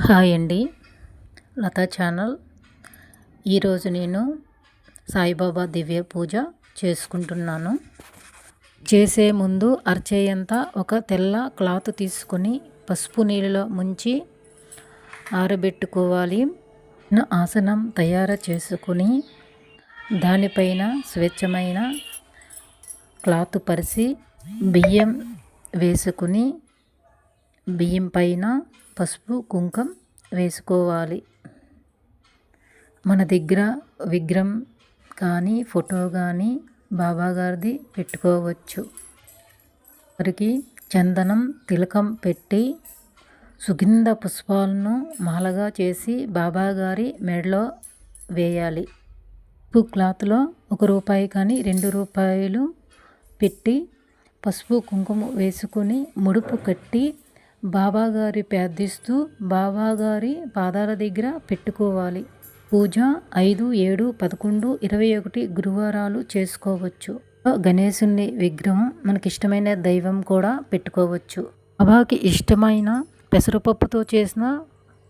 Hi అండి, Lata channel. ఈరోజు నేను సాయిబాబా దివ్య పూజ చేసుకుంటున్నాను. చేసే ముందు అర్చేయంతా ఒక తెల్ల క్లాత్ తీసుకొని పసుపు నీళ్ళలో ముంచి ఆరబెట్టుకోవాలి. ఆసనం తయారు చేసుకుని దానిపైన స్వచ్ఛమైన క్లాత్ పరిచి బియ్యం వేసుకుని బియ్యం పైన పసుపు కుంకం వేసుకోవాలి. మన దగ్గర విగ్రహం కానీ ఫోటో కానీ బాబాగారిది పెట్టుకోవచ్చు. వారికి చందనం తిలకం పెట్టి సుగంధ పుష్పాలను మాలగా చేసి బాబాగారి మెడలో వేయాలి. పసుపు క్లాత్లో ₹1 కానీ ₹2 పెట్టి పసుపు కుంకుమ వేసుకొని ముడుపు కట్టి బాబాగారి ప్రార్థిస్తూ బాబాగారి పాదాల దగ్గర పెట్టుకోవాలి. పూజ 5, 7, 11, 21 గురువారాలు చేసుకోవచ్చు. గణేశుని విగ్రహం మనకిష్టమైన దైవం కూడా పెట్టుకోవచ్చు. బాబాకి ఇష్టమైన పెసరపప్పుతో చేసిన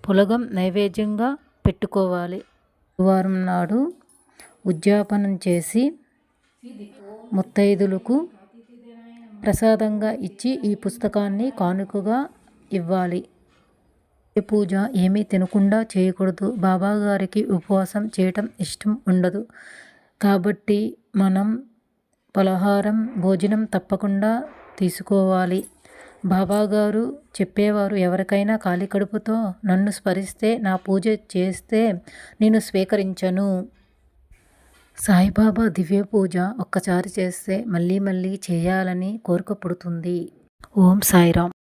పులగం నైవేద్యంగా పెట్టుకోవాలి. గురువారం నాడు ఉద్యాపనం చేసి ముత్తైదులకు ప్రసాదంగా ఇచ్చి ఈ పుస్తకాన్ని కానుకగా ఇవ్వాలి. పూజ ఏమీ తినకుండా చేయకూడదు. బాబాగారికి ఉపవాసం చేయటం ఇష్టం ఉండదు కాబట్టి మనం పలహారం భోజనం తప్పకుండా తీసుకోవాలి. బాబాగారు చెప్పేవారు, ఎవరికైనా ఖాళీ కడుపుతో నన్ను స్మరిస్తే నా పూజ చేస్తే నేను స్వీకరించను. సాయిబాబా దివ్య పూజ ఒక్కసారి చేస్తే మళ్ళీ మళ్ళీ చేయాలని కోరిక పుడుతుంది. ఓం సాయిరామ్.